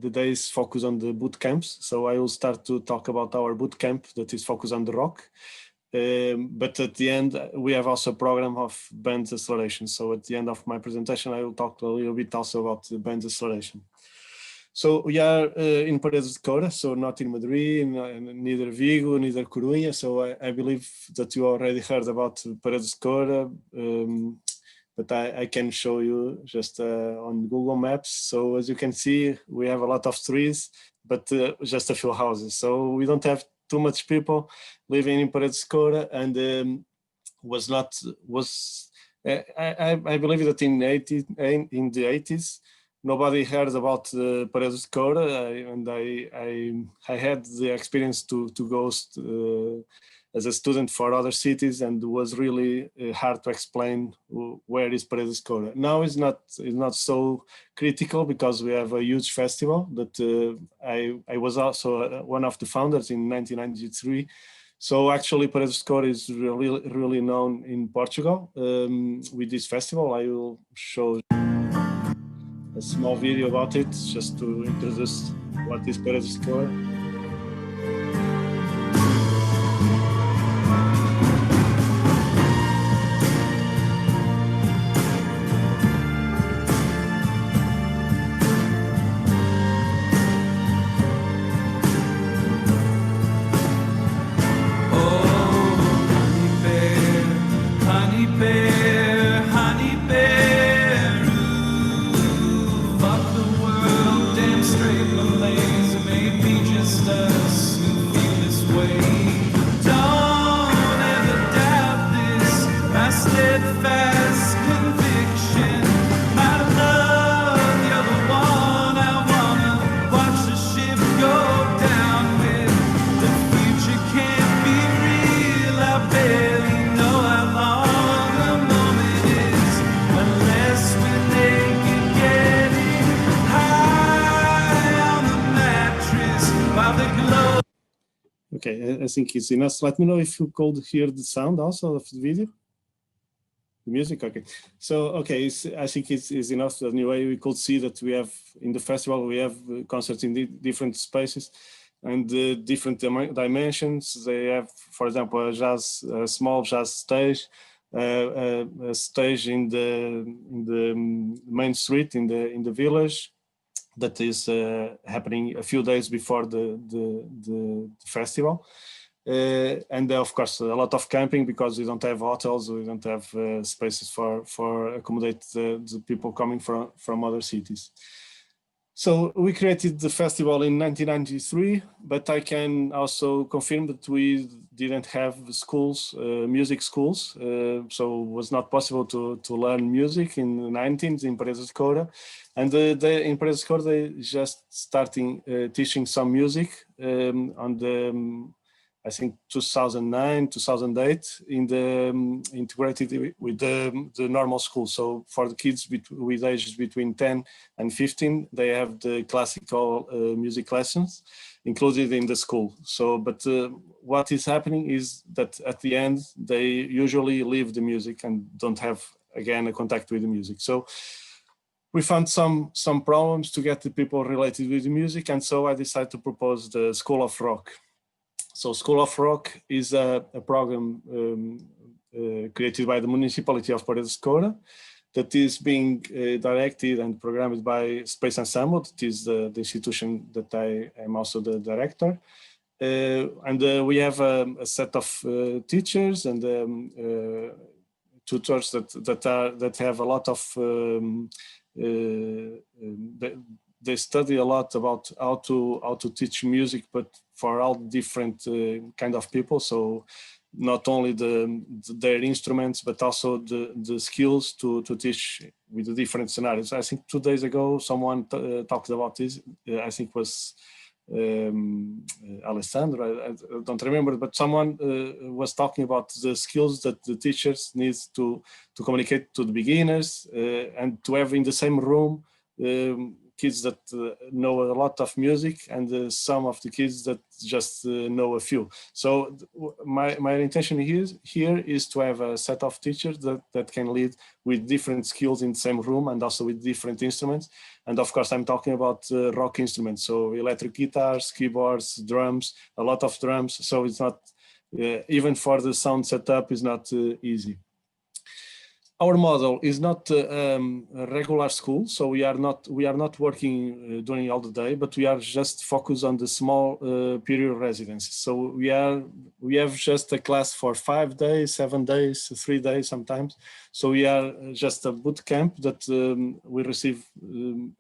the days focused on the boot camps. So I will start to talk about our boot camp that is focused on the rock. But at the end, we have also a program of band acceleration. So at the end of my presentation, I will talk a little bit also about the band acceleration. So we are in Paredes de Coura, so not in Madrid, neither Vigo, neither Coruña. So I believe that you already heard about Paredes de Coura, but I can show you just on Google Maps. So as you can see, we have a lot of trees, but just a few houses. So we don't have too much people living in Paredes de Coura, and I believe that in the 80s, nobody heard about Paredes de Coura, and I had the experience to go as a student for other cities, and it was really hard to explain where is Paredes de Coura. Now it's not so critical because we have a huge festival that I was also one of the founders in 1993. So actually Paredes de Coura is really known in Portugal with this festival. I will show a small video about it just to introduce what is Paredes de Coura. Okay, I think it's enough. Let me know if you could hear the sound also of the video. The music, okay. So, okay, I think it's enough. Anyway, we could see that we have, in the festival, we have concerts in different spaces and different dimensions. They have, for example, a small jazz stage, a stage in the main street, in the village, that is happening a few days before the festival. And of course, a lot of camping because we don't have hotels, we don't have spaces for accommodate the people coming from other cities. So we created the festival in 1993, but I can also confirm that we didn't have schools, music schools. So it was not possible to learn music in the 19th in Paredes de Coura. And in Paredes de Coura, they just starting teaching some music on the, I think 2009, 2008 in the integrated with the normal school. So for the kids with ages between 10 and 15, they have the classical music lessons included in the school. So, but what is happening is that at the end, they usually leave the music and don't have, again, a contact with the music. So we found some problems to get the people related with the music. And so I decided to propose the School of Rock. So School of Rock is a program created by the municipality of Paredes de Coura that is being directed and programmed by Space Ensemble. That is the institution that I am also the director. And we have a set of teachers and tutors that have a lot of, they study a lot about how to teach music, but for all different kind of people. So not only their instruments, but also the skills to teach with the different scenarios. I think 2 days ago, someone talked about this. I think it was Alessandro, I don't remember, but someone was talking about the skills that the teachers need to communicate to the beginners and to have in the same room kids that know a lot of music, and some of the kids that just know a few. So my intention here is to have a set of teachers that can lead with different skills in the same room and also with different instruments. And of course, I'm talking about rock instruments, so electric guitars, keyboards, drums, a lot of drums. So it's not, even for the sound setup is not easy. Our model is not a regular school, so we are not working during all the day, but we are just focused on the small period residency. So we have just a class for 5 days, 7 days, 3 days sometimes. So we are just a boot camp that we receive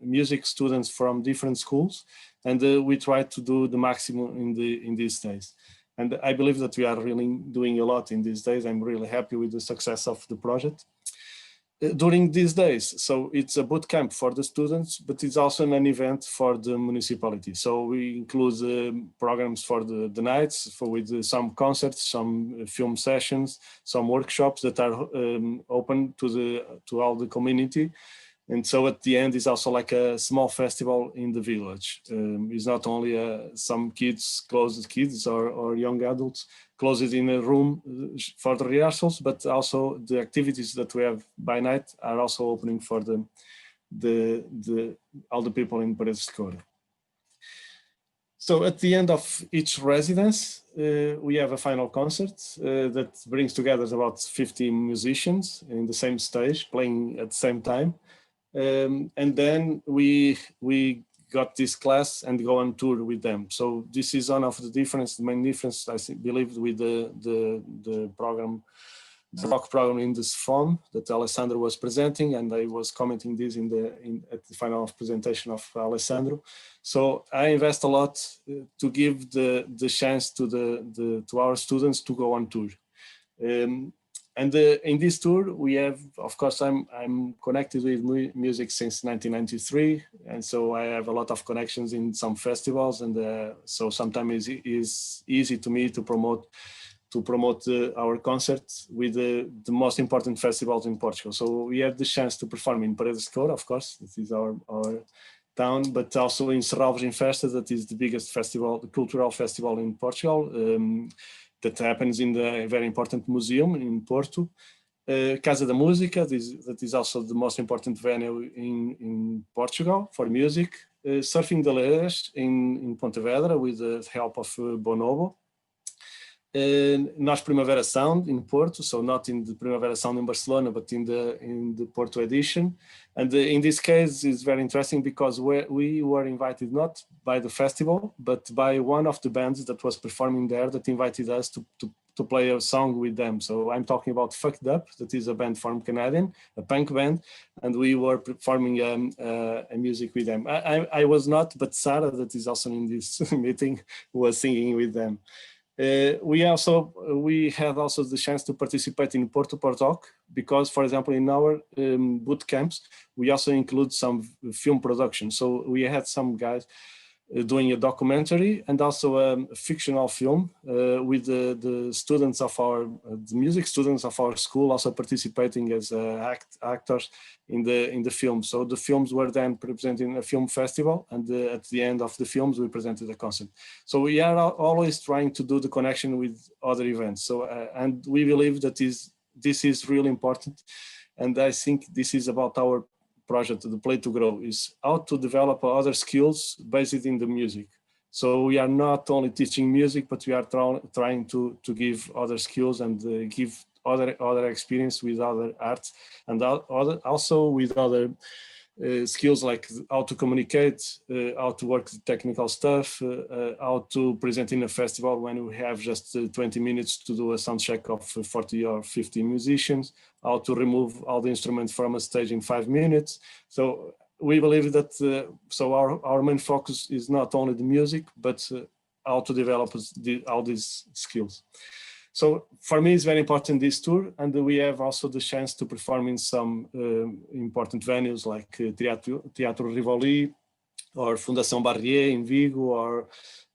music students from different schools, and we try to do the maximum in these days. And I believe that we are really doing a lot in these days. I'm really happy with the success of the project. During these days, so it's a boot camp for the students, but it's also an event for the municipality. So we include programs for the nights, with some concerts, some film sessions, some workshops that are open to all the community. And so at the end is also like a small festival in the village. It's not only some kids, closed kids or young adults closed in a room for the rehearsals, but also the activities that we have by night are also opening for all the people in Paredes de Coura. So at the end of each residence, we have a final concert that brings together about 50 musicians in the same stage, playing at the same time. And then we got this class and go on tour with them. So this is one of the main difference I believe with the program, the rock program in this form that Alessandro was presenting, and I was commenting this at the final presentation of Alessandro. So I invest a lot to give the chance to our students to go on tour. And in this tour, we have, of course, I'm connected with music since 1993, and so I have a lot of connections in some festivals, and so sometimes it's easy to me to promote our concerts with the most important festivals in Portugal. So we had the chance to perform in Paredes de Coura, of course, this is our town, but also in Serralves em Festa, that is the biggest festival, the cultural festival in Portugal. That happens in the very important museum in Porto. Casa da Música, that is also the most important venue in Portugal for music. Surfing de Leiras in Pontevedra with the help of Bonobo. Nós Primavera Sound in Porto, so not in the Primavera Sound in Barcelona, but in the Porto edition. And in this case, it's very interesting because we were invited not by the festival, but by one of the bands that was performing there that invited us to play a song with them. So I'm talking about Fucked Up, that is a band from Canadian, a punk band, and we were performing a music with them. I was not, but Sarah, that is also in this meeting, was singing with them. We had also the chance to participate in Porto Portoc because, for example, in our boot camps, we also include some film production. So we had some guys doing a documentary and also a fictional film with the students of the music students of our school also participating as actors in the film. So the films were then presented in a film festival, and at the end of the films we presented a concert. So we are always trying to do the connection with other events. So and we believe that this is really important, and I think this is about our project, the Play to Grow, is how to develop other skills based in the music. So we are not only teaching music, but we are trying to give other skills and give other experience with other arts, and also with other skills like how to communicate, how to work the technical stuff, how to present in a festival when we have just 20 minutes to do a sound check of 40 or 50 musicians, how to remove all the instruments from a stage in 5 minutes. So we believe that so our main focus is not only the music, but how to develop all these skills. So for me, it's very important, this tour, and we have also the chance to perform in some important venues like Teatro Rivoli or Fundação Barrier in Vigo or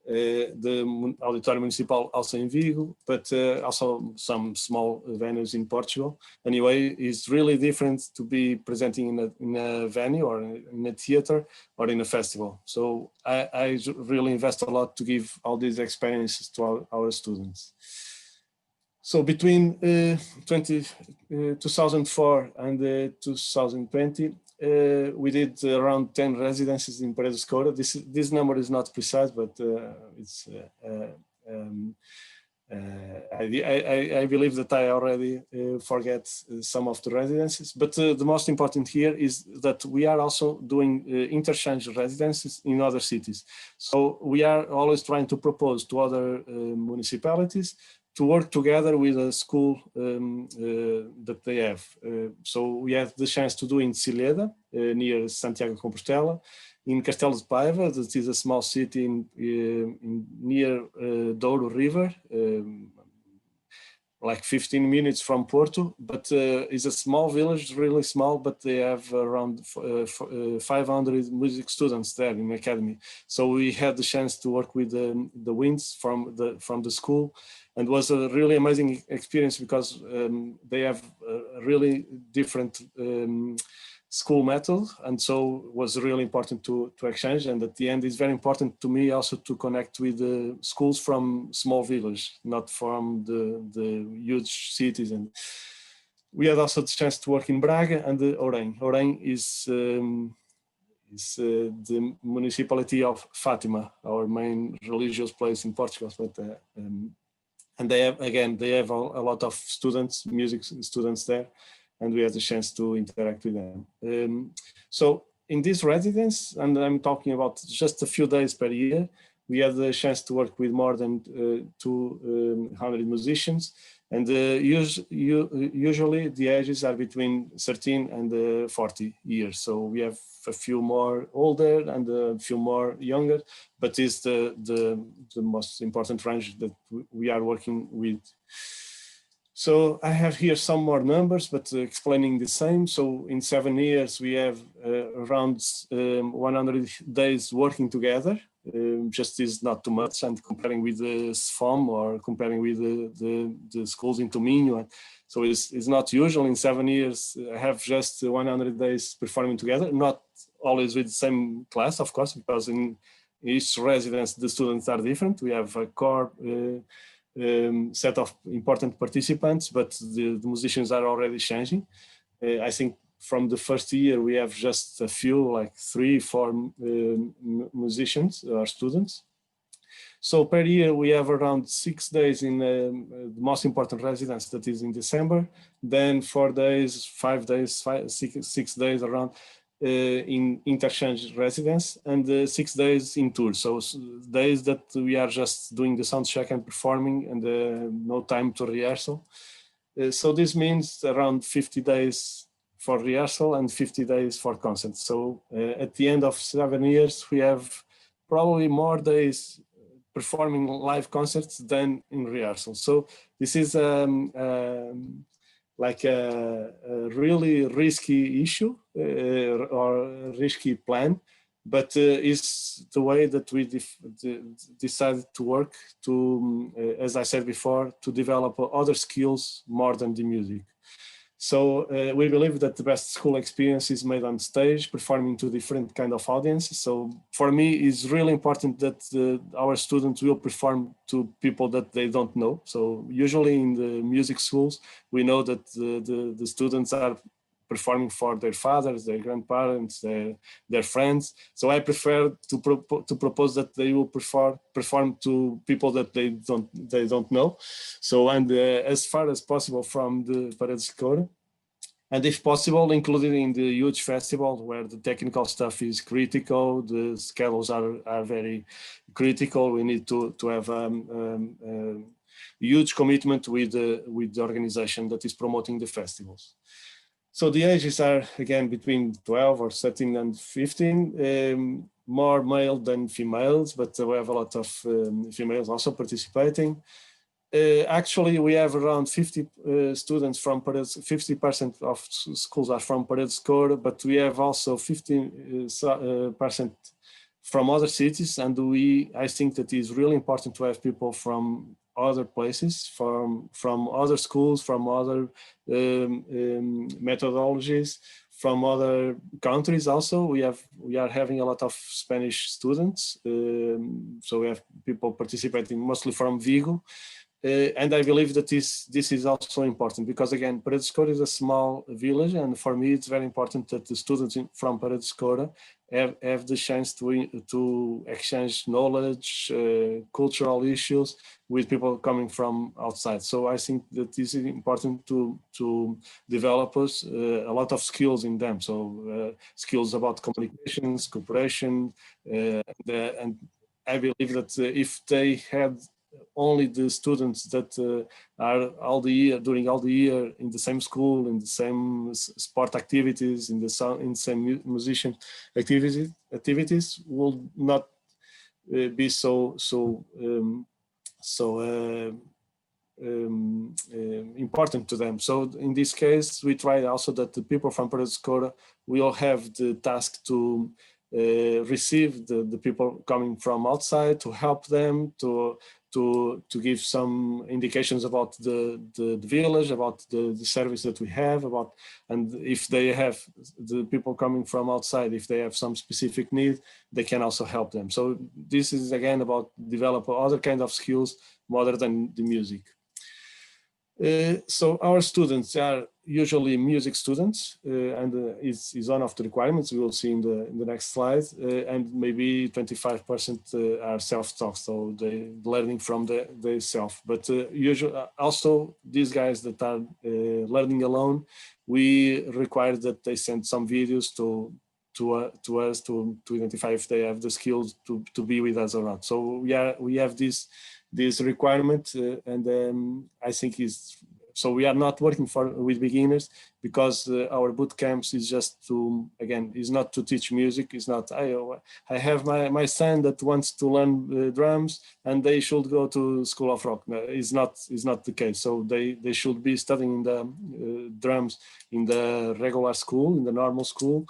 the Auditorium Municipal also in Vigo, but also some small venues in Portugal. Anyway, it's really different to be presenting in a venue or in a theater or in a festival. So I really invest a lot to give all these experiences to our students. So between 2004 and 2020, we did around 10 residencies in Paredes de Coura. This number is not precise, but I believe that I already forget some of the residencies. But the most important here is that we are also doing interchange residencies in other cities. So we are always trying to propose to other municipalities to work together with a school that they have. So we had the chance to do in Silheda, near Santiago de Compostela, in Castelo de Paiva, that is a small city near Douro River, like 15 minutes from Porto, but it's a small village, really small, but they have around 500 music students there in the academy. So we had the chance to work with the winds from the school, and was a really amazing experience because they have a really different school method, and so it was really important to exchange. And at the end, it's very important to me also to connect with the schools from small village, not from the huge cities. And we had also the chance to work in Braga and Orem. Orem is the municipality of Fatima, our main religious place in Portugal. But and they have a lot of students, music students there, and we had the chance to interact with them. So in this residence, and I'm talking about just a few days per year, we had the chance to work with more than 200 musicians, and usually the ages are between 13 and 40 years. So we have a few more older and a few more younger, but it's the most important range that we are working with. So I have here some more numbers, but explaining the same. So in 7 years, we have around 100 days working together. Just is not too much, and comparing with the SFOM or comparing with the schools in Tominho. So it's not usual in 7 years. I have just 100 days performing together, not always with the same class, of course, because in each residence, the students are different. We have a core set of important participants, but the musicians are already changing. I think from the first year, we have just a few, like 3-4 musicians or students. So per year, we have around 6 days in the most important residence, that is in December, then 4 days, 5 days, 6 days around in interchange residence, and 6 days in tour. So days that we are just doing the sound check and performing, and no time to rehearsal. So this means around 50 days for rehearsal and 50 days for concert. So at the end of 7 years, we have probably more days performing live concerts than in rehearsal. So this is like a really risky issue or a risky plan, but it's the way that we decided to work to, as I said before, to develop other skills more than the music. So we believe that the best school experience is made on stage, performing to different kind of audiences. So for me, it's really important that our students will perform to people that they don't know. So usually in the music schools, we know that the students are performing for their fathers, their grandparents, their friends. So I prefer to propose that they will perform to people that they don't know. So, and as far as possible from the Paredes de Coura, and if possible, included in the huge festival where the technical stuff is critical, the schedules are very critical. We need to have huge commitment with the organization that is promoting the festivals. So the ages are, again, between 12 or 13 and 15, more male than females, but we have a lot of females also participating. Actually, we have around 50 students from Paredes, 50% of schools are from Paredes de Coura, but we have also 15% from other cities, and I think that it's really important to have people from other places, from other schools, from other methodologies, from other countries. Also, we are having a lot of Spanish students, so we have people participating mostly from Vigo. And I believe that this is also important, because again, Paredes de Coura is a small village, and for me it's very important that the students from Paredes de Coura have the chance to exchange knowledge, cultural issues with people coming from outside. So I think that this is important to develop us a lot of skills in them. So skills about communications, cooperation, and I believe that if they had only the students that are during all the year in the same school, in the same sport activities, in the same musician activities will not be so important to them. So in this case, we try also that the people from Paredes de Coura will have the task to receive the people coming from outside, to help them, to give some indications about the village, about the service that we have, and if they have the people coming from outside, if they have some specific need, they can also help them. So this is again about develop other kind of skills other than the music. So our students are usually music students, and is one of the requirements we will see in the next slide, and maybe 25% are self-taught, so they learning from the self. But usually also these guys that are learning alone, we require that they send some videos to us to identify if they have the skills to be with us or not. So we have this requirement, and I think so we are not working with beginners, because our boot camps is just is not to teach music. It's not I have my son that wants to learn drums and they should go to School of Rock. No, it's not the case. So they should be studying the drums in the regular school, in the normal school.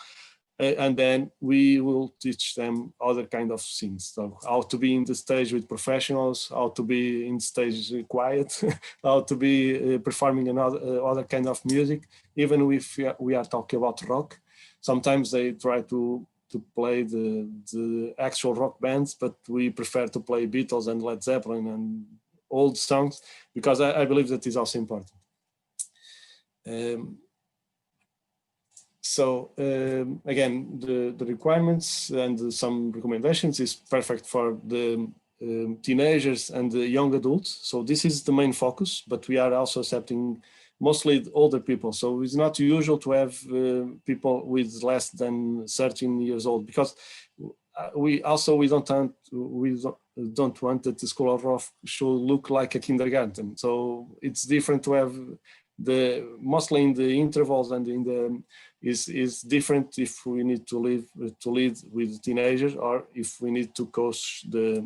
And then we will teach them other kind of things. So how to be in the stage with professionals, how to be in stage quiet, how to be performing other kind of music. Even if we are talking about rock, sometimes they try to play the actual rock bands, but we prefer to play Beatles and Led Zeppelin and old songs, because I believe that is also important. So again, the requirements and some recommendations is perfect for the teenagers and the young adults. So this is the main focus, but we are also accepting mostly older people. So it's not usual to have people with less than 13 years old, because we don't want that the School of Rock should look like a kindergarten. So it's different to have mostly in the intervals and in the is different if we need to lead with teenagers, or if we need to coach the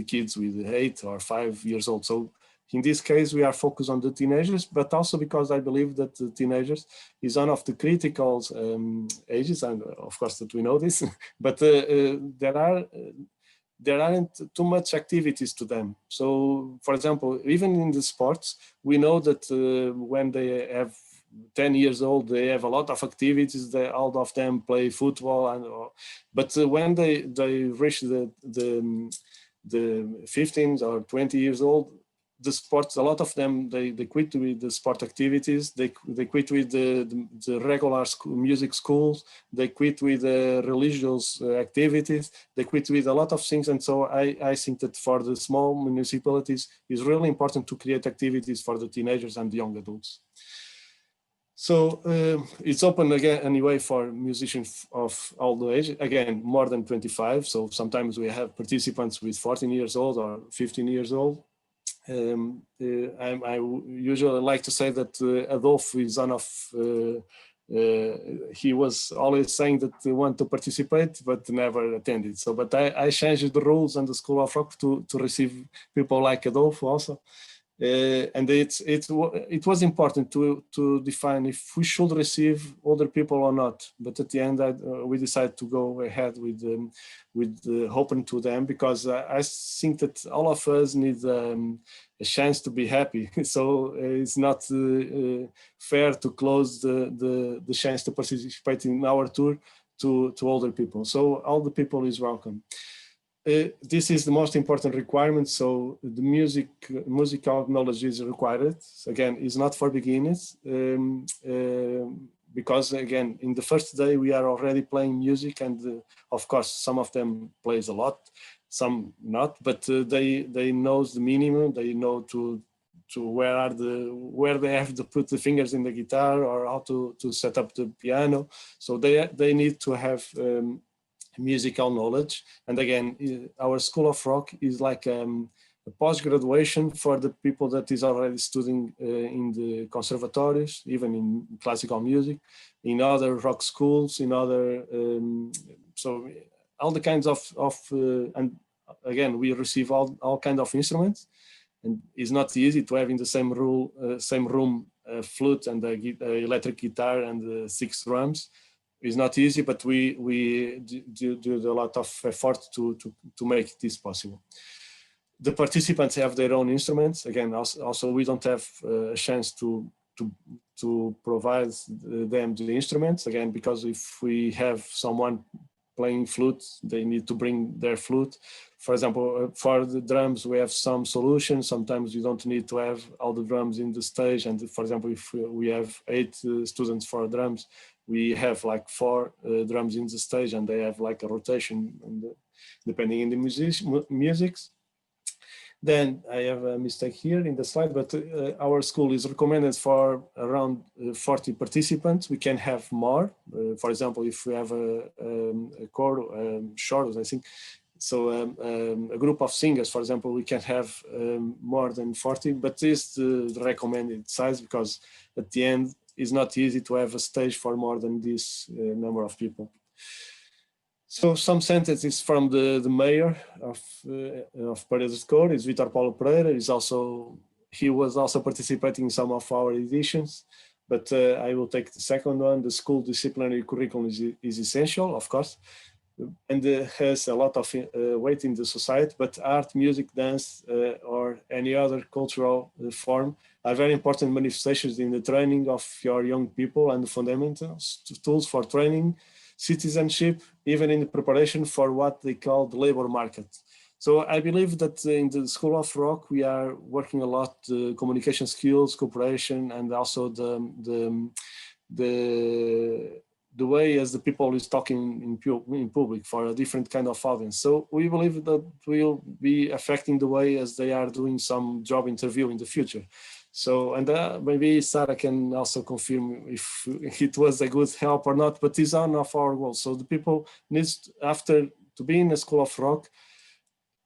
kids with 8 or 5 years old. So in this case, we are focused on the teenagers, but also because I believe that the teenagers is one of the critical ages, and of course that we know this, but there aren't too much activities to them. So, for example, even in the sports, we know that when they have 10 years old, they have a lot of activities. All of them play football, but when they reach the 15 or 20 years old, the sports, a lot of them, they quit with the sport activities, they quit with the regular music schools, they quit with the religious activities, they quit with a lot of things. And so I think that for the small municipalities, it's really important to create activities for the teenagers and the young adults. So it's open again anyway for musicians of all the age, again, more than 25. So sometimes we have participants with 14 years old or 15 years old. I usually like to say that Adolf is one of, he was always saying that he wanted to participate, but never attended. So, but I changed the rules on the School of Rock to receive people like Adolf also. And it was important to define if we should receive older people or not. But at the end, we decided to go ahead with open to them, because I think that all of us need a chance to be happy. So it's not fair to close the chance to participate in our tour to older people. So all the people is welcome. This is the most important requirement. So the musical knowledge is required. Again, it's not for beginners, because again, in the first day we are already playing music, and of course some of them plays a lot, some not, but they knows the minimum. They know to where they have to put the fingers in the guitar, or how to set up the piano. So they need to have musical knowledge. And again, our School of Rock is like a post-graduation for the people that is already studying in the conservatories, even in classical music, in other rock schools, in other, so all the kinds of and again, we receive all kinds of instruments, and it's not easy to have in the same room a flute and a electric guitar and 6 drums. It's not easy, but we do a lot of effort to make this possible. The participants have their own instruments. Again, also we don't have a chance to provide them the instruments. Again, because if we have someone playing flute, they need to bring their flute. For example, for the drums, we have some solutions. Sometimes you don't need to have all the drums in the stage. And for example, if we have 8 students for drums, we have like 4 drums in the stage, and they have like a rotation, and depending on the musics. Then I have a mistake here in the slide, but our school is recommended for around 40 participants. We can have more. For example, if we have a chorus, I think, so a group of singers, for example, we can have more than 40, but this is the recommended size, because at the end, it's not easy to have a stage for more than this number of people. So some sentences from the mayor of Paredes de Coura is Vítor Paulo Pereira. He was also participating in some of our editions, but I will take the second one. The school disciplinary curriculum is essential, of course, and has a lot of weight in the society, but art, music, dance, or any other cultural form are very important manifestations in the training of your young people, and the fundamentals, tools for training, citizenship, even in the preparation for what they call the labor market. So I believe that in the School of Rock, we are working a lot communication skills, cooperation, and also the way as the people is talking in public for a different kind of audience. So we believe that will be affecting the way as they are doing some job interview in the future. So, and maybe Sarah can also confirm if it was a good help or not, but it's one of our goals. So the people needs, after to be in a School of Rock,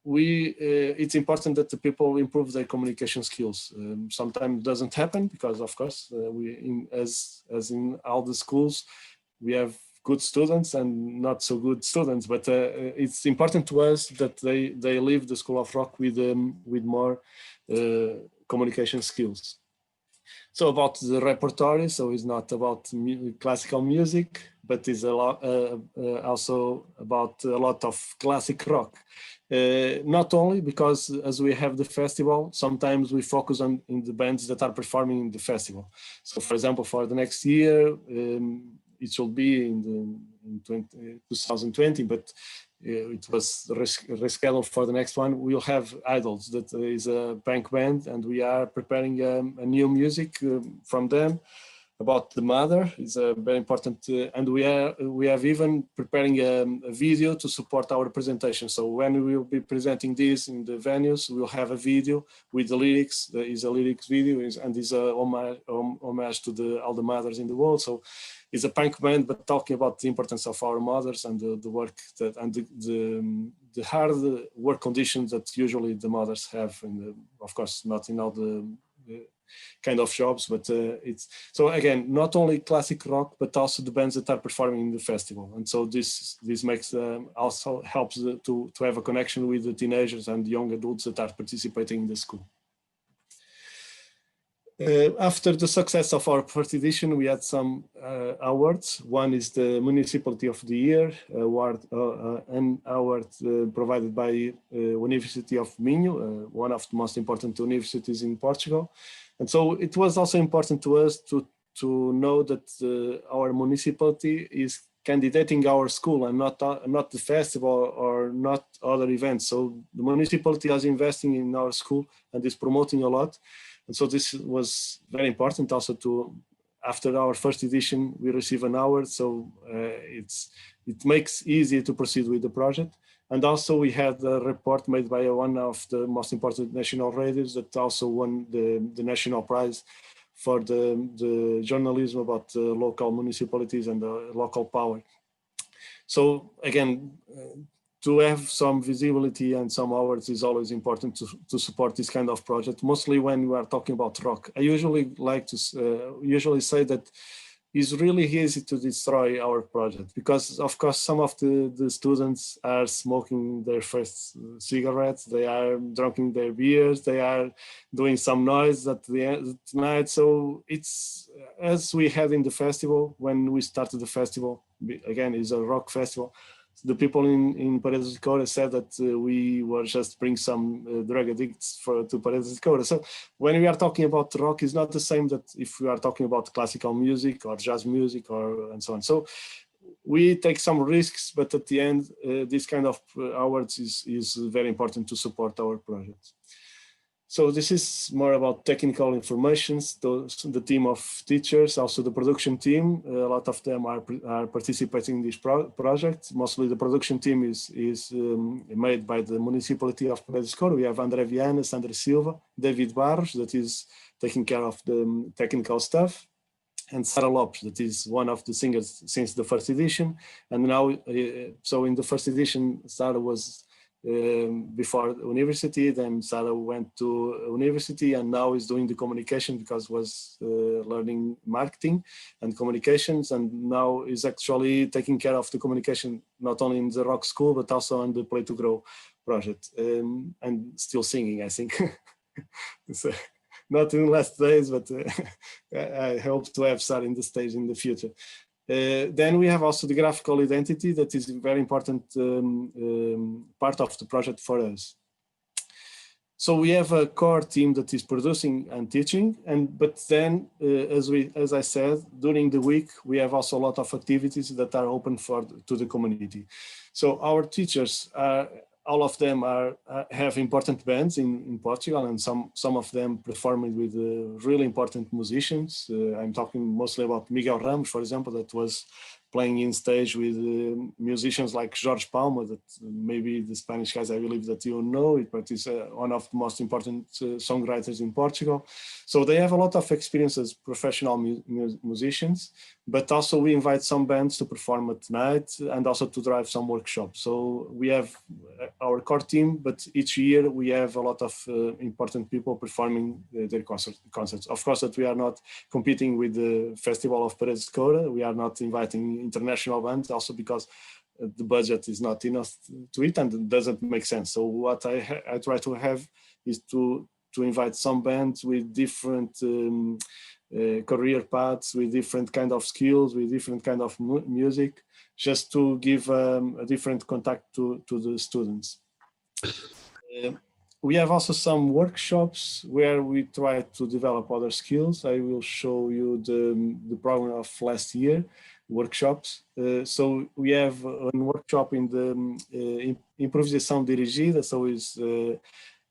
it's important that the people improve their communication skills. Sometimes it doesn't happen because, of course, as in all the schools, we have good students and not so good students, but it's important to us that they leave the School of Rock with more communication skills. So about the repertoire, so it's not about classical music, but it's also about a lot of classic rock. Not only because as we have the festival, sometimes we focus in the bands that are performing in the festival. So for example, for the next year, it should be in 2020, but it was rescheduled for the next one. We'll have Idols, that is a punk band, and we are preparing a new music from them about the mother. It's a very important, and we have even preparing a video to support our presentation. So when we will be presenting this in the venues, we'll have a video with the lyrics. There is a lyrics video, and is a homage to all the mothers in the world. So it's a punk band, but talking about the importance of our mothers and the work that, and the hard work conditions that usually the mothers have, and of course not in all the kind of jobs, but it's so again not only classic rock, but also the bands that are performing in the festival. And so this makes also helps to have a connection with the teenagers and young adults that are participating in the school. After the success of our first edition, we had some awards. One is the Municipality of the Year award, an award provided by University of Minho, one of the most important universities in Portugal. And so it was also important to us to know that our municipality is candidating our school and not the festival or not other events. So the municipality is investing in our school and is promoting a lot. And so this was very important also after our first edition, we receive an award. So it makes easier to proceed with the project. And also we had a report made by one of the most important national radios that also won the national prize for the journalism about local municipalities and the local power. So again, to have some visibility and some awards is always important to support this kind of project, mostly when we are talking about rock. I usually like to usually say that it's really easy to destroy our project because, of course, some of the students are smoking their first cigarettes, they are drinking their beers, they are doing some noise at the end tonight. So it's, as we had in the festival, when we started the festival, again, it's a rock festival, the people in Paredes de Coura said that we were just bring some drug addicts to Paredes de Coura. So when we are talking about rock, it's not the same that if we are talking about classical music or jazz music or and so on. So we take some risks, but at the end, this kind of awards is very important to support our project. So this is more about technical informations, the team of teachers, also the production team. A lot of them are participating in this project. Mostly the production team is made by the municipality of Paredes de Coura. We have André Viana, Sandra Silva, David Barros, that is taking care of the technical stuff, and Sarah Lopes, that is one of the singers since the first edition. And now, so in the first edition, Sarah was before university, then Sarah went to university and now is doing the communication because was learning marketing and communications, and now is actually taking care of the communication not only in the rock school but also on the Play to Grow project, and still singing, I think. So, not in the last days, but I hope to have Sarah in the stage in the future. Then we have also the graphical identity that is a very important part of the project for us. So we have a core team that is producing and teaching, but then, as I said, during the week we have also a lot of activities that are open to the community. So our teachers are, all of them have important bands in Portugal, and some of them performing with really important musicians. I'm talking mostly about Miguel Ramos, for example, that was playing in stage with musicians like Jorge Palma, that maybe the Spanish guys, I believe that you know it, but is one of the most important songwriters in Portugal. So they have a lot of experience as professional musicians, but also we invite some bands to perform at night and also to drive some workshops. So we have our core team, but each year we have a lot of important people performing their concerts. Of course, that we are not competing with the Festival of Paredes de Coura. We are not inviting international bands, also because the budget is not enough to it and it doesn't make sense. So what I try to have is to invite some bands with different career paths, with different kind of skills, with different kind of music, just to give a different contact to the students. We have also some workshops where we try to develop other skills. I will show you the program of last year workshops. So we have a workshop in the improvisação dirigida, so is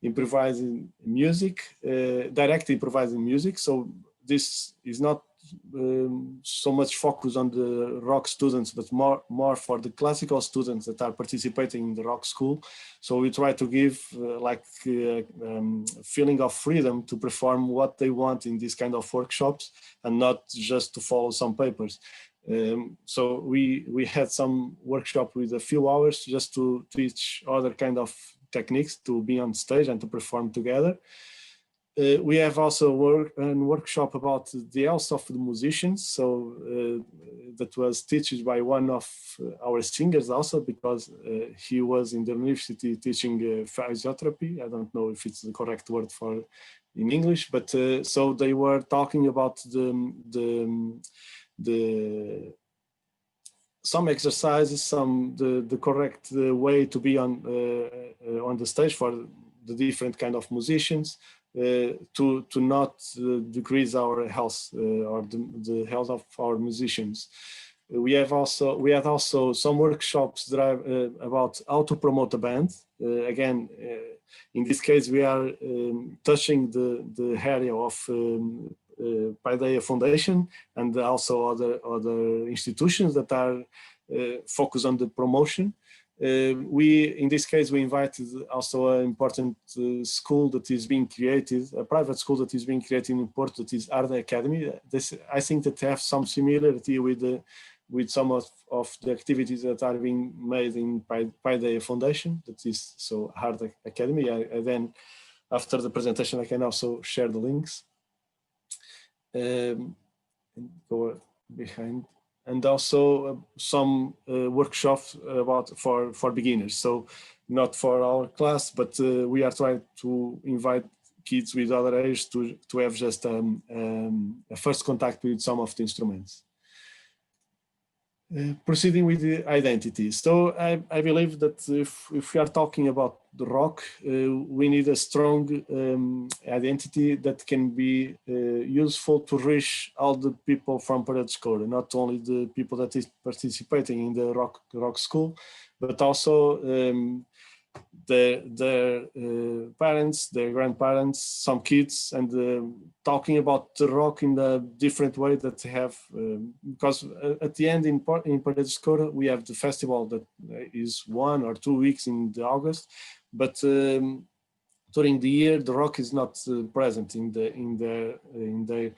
improvising music, direct improvising music. So this is not so much focus on the rock students, but more for the classical students that are participating in the rock school. So we try to give feeling of freedom to perform what they want in these kind of workshops and not just to follow some papers. So we had some workshop with a few hours just to teach other kind of techniques to be on stage and to perform together. We have also a workshop about the health of the musicians. So that was taught by one of our singers also, because he was in the university teaching physiotherapy. I don't know if it's the correct word for in English, but so they were talking about some exercises, the correct way to be on the stage for the different kind of musicians, to not decrease our health or the health of our musicians. We had also some workshops about how to promote a band. Again, in this case, we are touching the area of Paideia Foundation and also other institutions that are focused on the promotion. In this case, we invited also an important school that is being created, a private school that is being created in Porto, that is Arda Academy. I think that have some similarity with some of the activities that are being made in Paideia Foundation, that is so Arda Academy. And then after the presentation, I can also share the links. Go behind. And also some workshops for beginners. So not for our class, but we are trying to invite kids with other ages to have just a first contact with some of the instruments. Proceeding with the identity. So I believe that if we are talking about the rock, we need a strong identity that can be useful to reach all the people from Paredes de Coura, not only the people that is participating in the rock school, but also their parents, their grandparents, some kids, and talking about the rock in a different way that they have, because at the end in Paredes de Coura we have the festival that is 1 or 2 weeks in August, but during the year the rock is not present in their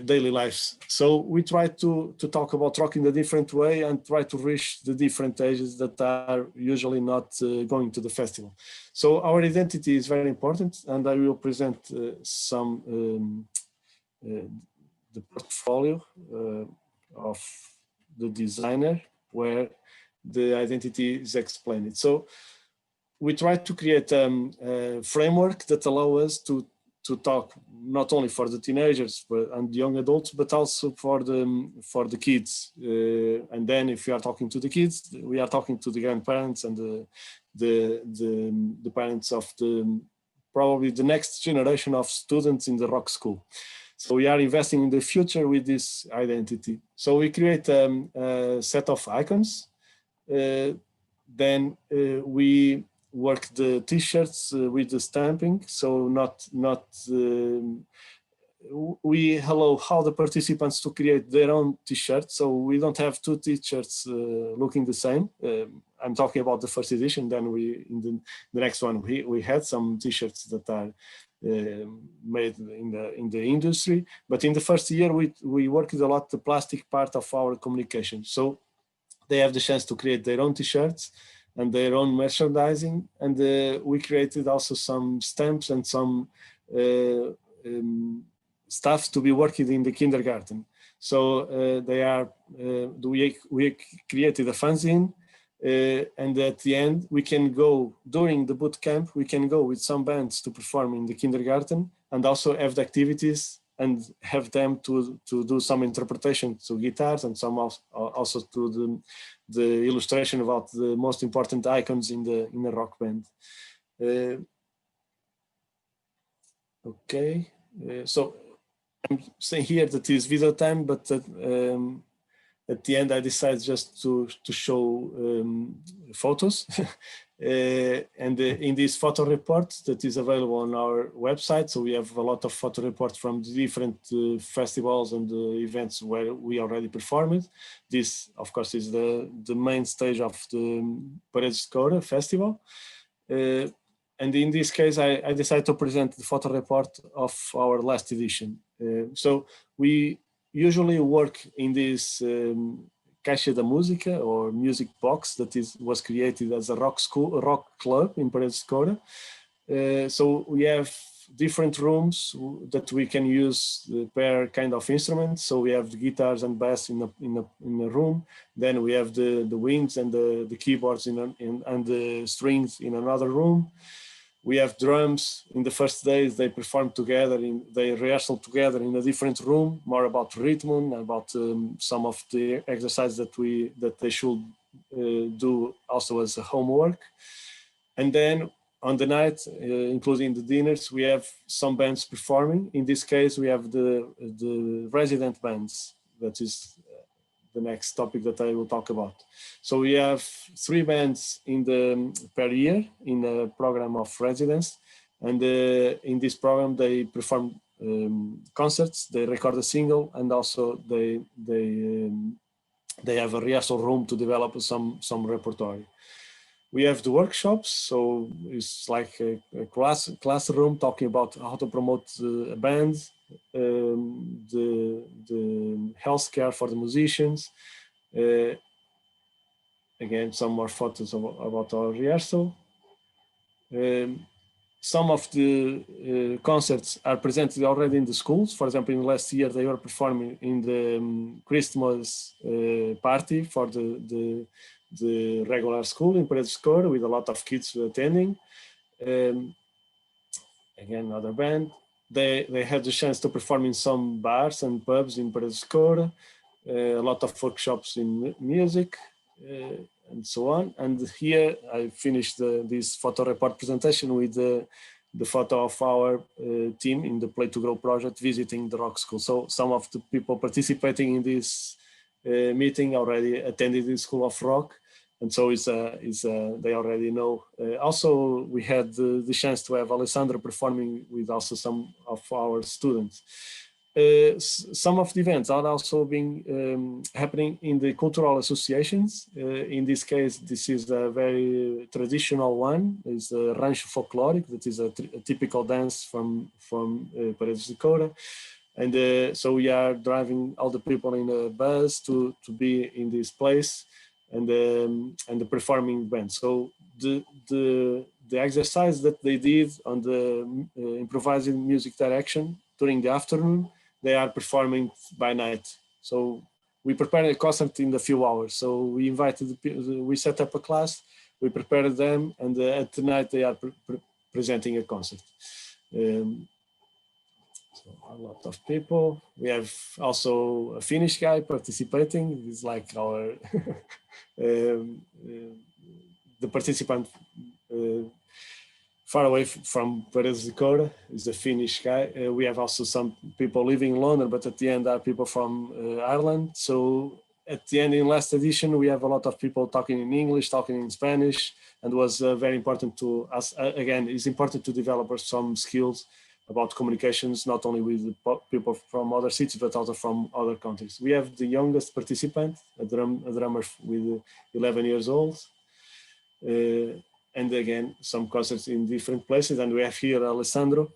daily lives. So we try to talk about rock in a different way and try to reach the different ages that are usually not going to the festival. So our identity is very important, and I will present some the portfolio of the designer where the identity is explained. So we try to create a framework that allows us to talk not only for the teenagers and young adults, but also for the kids. And then if we are talking to the kids, we are talking to the grandparents and the parents of probably the next generation of students in the rock school. So we are investing in the future with this identity. So we create a set of icons. Then we work the t-shirts with the stamping. So we allow all the participants to create their own t-shirts. So we don't have 2 t-shirts looking the same. I'm talking about the first edition. Then in the next one, we had some t-shirts that are made in the industry. But in the first year, we worked a lot the plastic part of our communication. So they have the chance to create their own t-shirts and their own merchandising. And we created also some stamps and some stuff to be worked in the kindergarten. So we created a fanzine, and at the end we can go, during the boot camp, we can go with some bands to perform in the kindergarten and also have the activities and have them to do some interpretation to guitars and some also to the illustration about the most important icons in the rock band. Okay, so I'm saying here that is video time, but at the end I decided just to show photos. And in this photo report that is available on our website, so we have a lot of photo reports from the different festivals and events where we already performed. This, of course, is the main stage of the Paredes de Coura festival. And in this case, I decided to present the photo report of our last edition. So we usually work in this Caixa da Música, or music box, that was created as a rock club in Paredes de Coura. So we have different rooms that we can use per kind of instrument. So we have the guitars and bass in a room. Then we have the winds and the keyboards and the strings in another room. We have drums. In the first days, they perform together, they rehearsal together in a different room, more about rhythm, about some of the exercises that they should do also as a homework. And then on the night, including the dinners, we have some bands performing. In this case, we have the resident bands. That is the next topic that I will talk about. So we have 3 bands per year in a program of residence. And in this program, they perform concerts, they record a single, and also they have a rehearsal room to develop some repertoire. We have the workshops, so it's like a classroom talking about how to promote a band, the healthcare for the musicians. Again, some more photos about our rehearsal. Some of the concerts are presented already in the schools. For example, in last year, they were performing in the Christmas party for the regular school in Paredes de Coura, with a lot of kids attending. Again, another band. They had the chance to perform in some bars and pubs in Paredes de Coura, a lot of workshops in music, and so on. And here I finished this photo report presentation with the photo of our team in the Play to Grow project visiting the rock school. So some of the people participating in this meeting already attended the School of Rock. And so they already know. Also, we had the chance to have Alessandra performing with also some of our students. Some of the events are also being happening in the cultural associations. In this case, this is a very traditional one. It's a rancho folkloric, that is a typical dance from Paredes de Coura. And so we are driving all the people in a bus to be in this place and the performing band. So the exercise that they did on the improvising music direction during the afternoon, they are performing by night. So we prepared a concert in a few hours. So we set up a class, we prepared them, and at the night they are presenting a concert. So a lot of people. We have also a Finnish guy participating. He's like our the participant far away from Paredes de Coura is a Finnish guy. We have also some people living in London, but at the end are people from Ireland. So at the end, in last edition, we have a lot of people talking in English, talking in Spanish, and was very important to us. Again, it's important to develop some skills about communications, not only with the people from other cities, but also from other countries. We have the youngest participant, a drummer with 11 years old. And again, some concerts in different places. And we have here Alessandro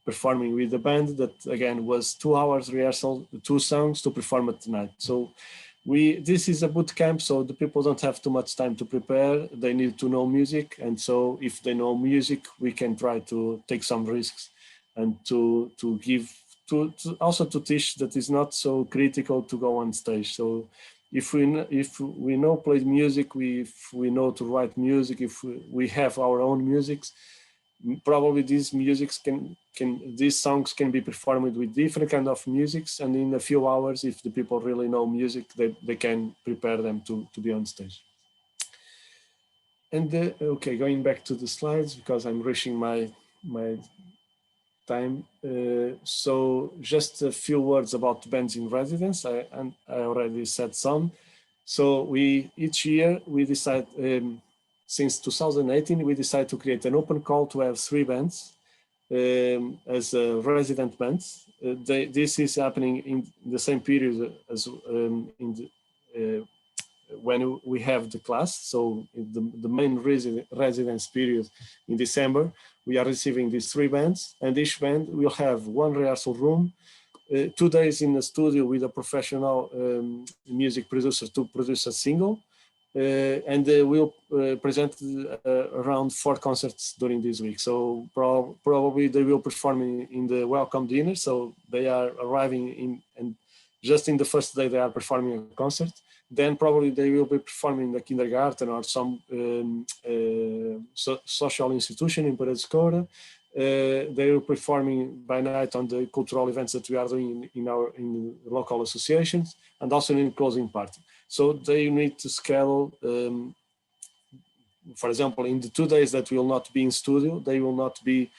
performing with the band that, again, was 2 hours rehearsal, 2 songs to perform at night. So this is a boot camp, so the people don't have too much time to prepare. They need to know music. And so if they know music, we can try to take some risks and to also to teach that it's not so critical to go on stage. So if we know play music, if we know to write music, if we have our own musics, probably these songs can be performed with different kind of musics, and in a few hours, if the people really know music, they can prepare them to be on stage. And okay, going back to the slides because I'm rushing my time. So just a few words about bands in residence. I already said some. So each year we decide, since 2018, we decide to create an open call to have 3 bands as resident bands. This is happening in the same period as when we have the class. So the main residence period in December, we are receiving these 3 bands, and each band will have 1 rehearsal room, 2 days in the studio with a professional music producer to produce a single, and we'll present around 4 concerts during this week. So probably they will perform in the welcome dinner. So they are arriving in and just in the first day they are performing a concert. Then probably they will be performing in the kindergarten or some social institution in Paredes de Coura. They are performing by night on the cultural events that we are doing in local associations, and also in closing party. So they need to schedule, for example, in the 2 days that will not be in studio, they will not be,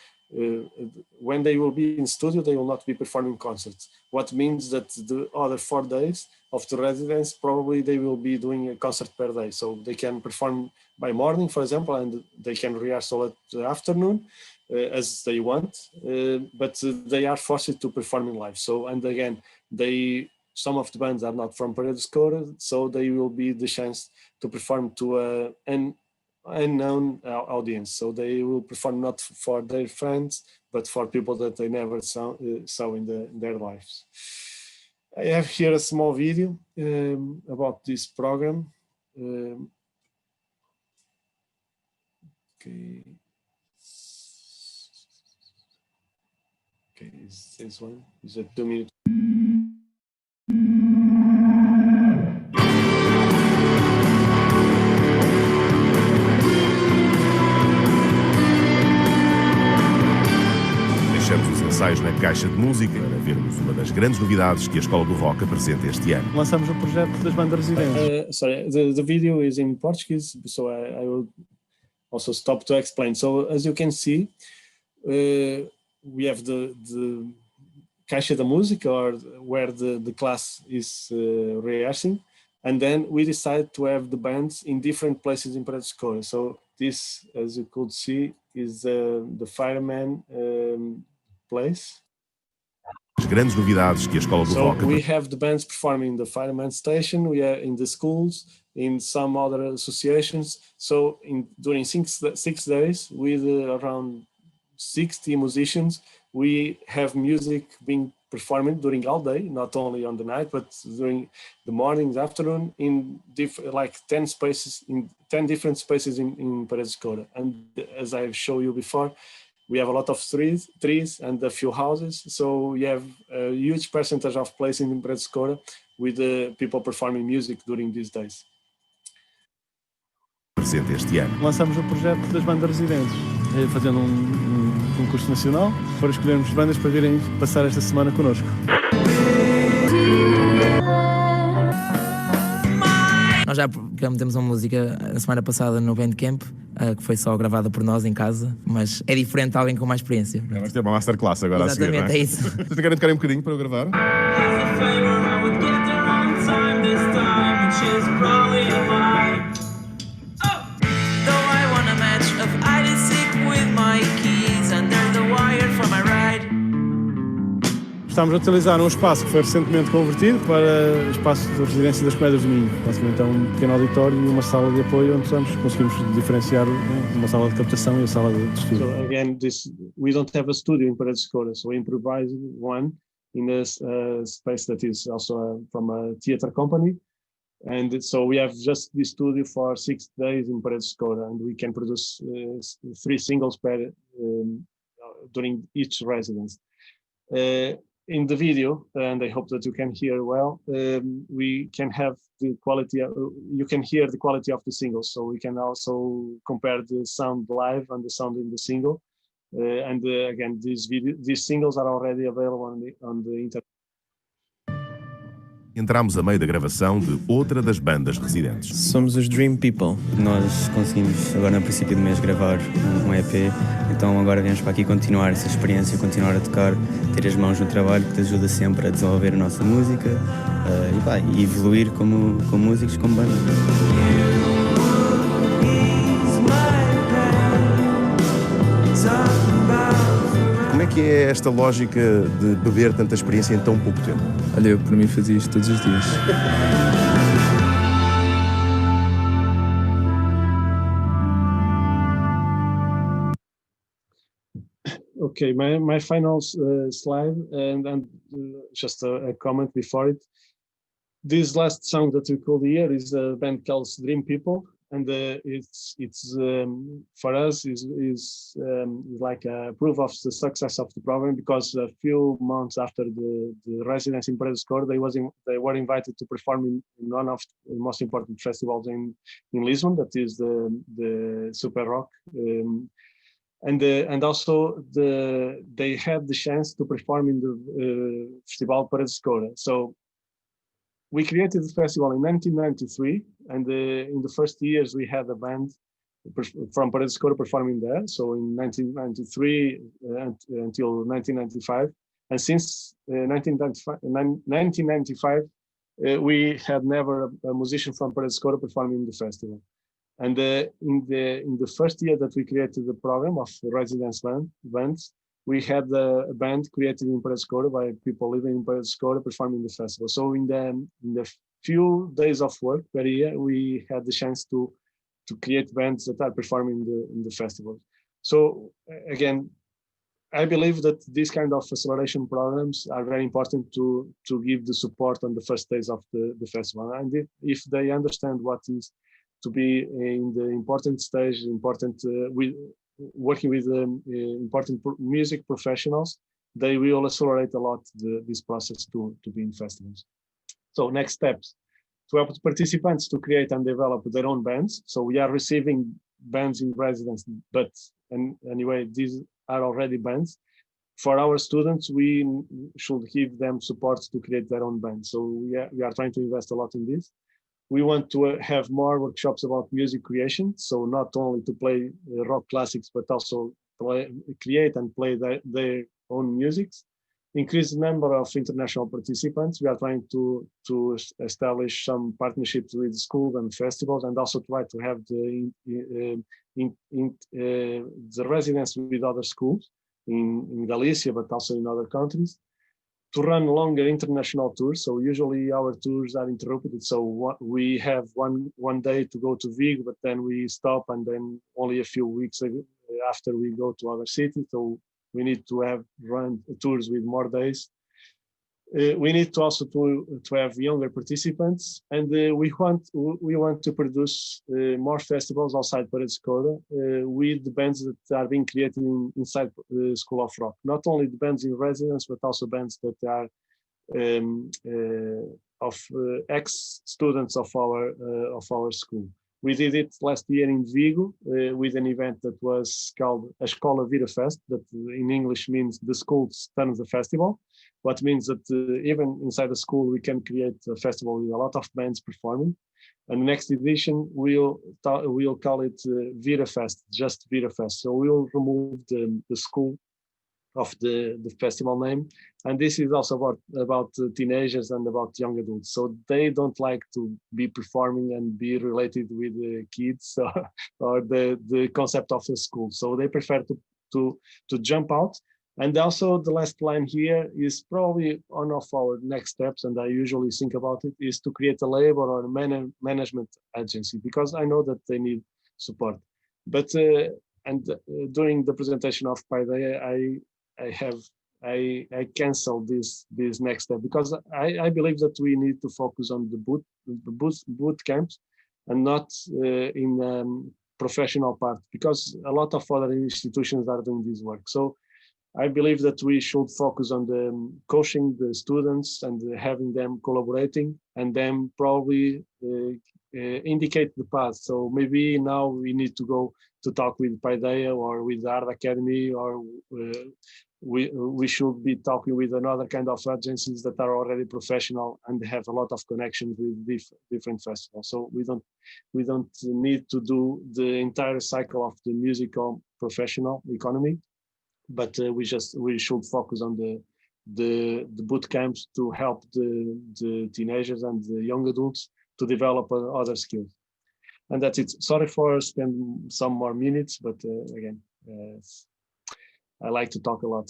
when they will be in studio, they will not be performing concerts. What means that the other 4 days of the residence, probably they will be doing a concert per day. So they can perform by morning, for example, and they can rehearsal at the afternoon as they want, but they are forced to perform in live. So, and again, some of the bands are not from Paredes de Coura, so they will be the chance to perform to an unknown audience. So they will perform not for their friends, but for people that they never saw in their lives. I have here a small video about this program. Okay, is this one? Is it 2 minutes? Deixamos os ensaios na caixa de música para vermos uma das grandes novidades que a Escola do Rock apresenta este ano. Lançamos o projeto das bandas residentes. Sorry, the video is in Portuguese, so I will also stop to explain. So as you can see, we have the caixa da música, or where the class is rehearsing, and then we decided to have the bands in different places in Paredes de Coura. So this, as you could see, is the fireman place. As grandes novidades que a Escola do Rock. So we have the bands performing in the fireman station, we are in the schools, in some other associations. So during six days, with around 60 musicians, we have music being performed during all day, not only on the night, but during the morning, afternoon, in like 10 spaces, in 10 different spaces in Paredes de Coura. And as I've shown you before, we have a lot of trees and a few houses. So we have a huge percentage of places in Paredes de Coura with people performing music during these days. Presente este ano. Lançamos o projeto das bandas residentes, fazendo um concurso nacional para escolhermos bandas para virem passar esta semana connosco. Nós já temos uma música na semana passada no Bandcamp, que foi só gravada por nós em casa, mas é diferente de alguém com mais experiência. Vamos ter uma masterclass agora. Exatamente, a seguir, não é? é isso. Vocês querem tocar um bocadinho para eu gravar? Estamos a utilizar um espaço que foi recentemente convertido para espaço de residência das Comédias do Minho. Basicamente é um pequeno auditório e uma sala de apoio onde conseguimos diferenciar uma sala de captação e a sala de estúdio. So again, we don't have a studio in Paredes de Coura, so we improvise one in a space that is also from a theater company. And so we have just this studio for 6 days in Paredes de Coura, and we can produce 3 singles during each residence. In the video, and I hope that you can hear well, we can have the quality, you can hear the quality of the singles, so we can also compare the sound live and the sound in the single. Again, these singles are already available on the internet. Entramos a meio da gravação de outra das bandas residentes. Somos os Dream People. Nós conseguimos agora no princípio do mês gravar um EP, então agora viemos para aqui continuar essa experiência, continuar a tocar, ter as mãos no trabalho que te ajuda sempre a desenvolver a nossa música e evoluir como músicos, como banda. Como é que é esta lógica de beber tanta experiência em tão pouco tempo? Olha, eu para mim fazia isto todos os dias. Okay, my final slide, and just a comment before it. This last song that we called here is a band called Dream People, and it's for us is like a proof of the success of the program, because a few months after the residency in Paredes de Coura, they were invited to perform in one of the most important festivals in Lisbon, that is the Super Rock. And also they had the chance to perform in the Festival Paredes de Coura. So we created the festival in 1993, and in the first years we had a band from Paredes de Coura performing there. So in 1993 until 1995, and since 1995 we had never a musician from Paredes de Coura performing in the festival. And in the first year that we created the program of residence bands, we had a band created in Paredes de Coura by people living in Paredes de Coura performing the festival. So in the few days of work per year, we had the chance to create bands that are performing in the festival. So again, I believe that these kind of acceleration programs are very important to give the support on the first days of the festival. And if they understand what is to be in the important stage, working with important music professionals, they will accelerate a lot this process to be in festivals. So next steps, to help participants to create and develop their own bands. So we are receiving bands in residence, but anyway, these are already bands. For our students, we should give them support to create their own bands. So we are trying to invest a lot in this. We want to have more workshops about music creation. So not only to play rock classics, but also create and play their own music. Increase the number of international participants. We are trying to establish some partnerships with schools and festivals, and also try to have the residence with other schools in Galicia, but also in other countries. To run longer international tours. So usually our tours are interrupted. So we have one day to go to Vigo, but then we stop, and then only a few weeks after we go to other cities. So we need to run tours with more days. We need to also to have younger participants, and we want to produce more festivals outside Paredes de Coura with the bands that are being created inside the School of Rock. Not only the bands in residence, but also bands that are of ex-students of our school. We did it last year in Vigo with an event that was called Escola Fest, that in English means the school turns the festival. What means that even inside the school, we can create a festival with a lot of bands performing. And the next edition, we'll call it Fest, just Fest. So we'll remove the school of the festival name. And this is also about teenagers and about young adults. So they don't like to be performing and be related with the kids or the concept of the school. So they prefer to jump out. And also the last line here is probably one of our next steps, and I usually think about it, is to create a labor or a management agency, because I know that they need support. But during the presentation of Paideia, I canceled this next step, because I believe that we need to focus on the boot camps and not in professional part, because a lot of other institutions are doing this work. So I believe that we should focus on the coaching the students and having them collaborating, and then probably indicate the path. So maybe now we need to go to talk with Paideia or with the Art Academy, or we should be talking with another kind of agencies that are already professional and have a lot of connections with different festivals. So we don't need to do the entire cycle of the musical professional economy, but we should focus on the boot camps to help the teenagers and the young adults to develop other skills. And that's it. Sorry for spending some more minutes, but again, I like to talk a lot.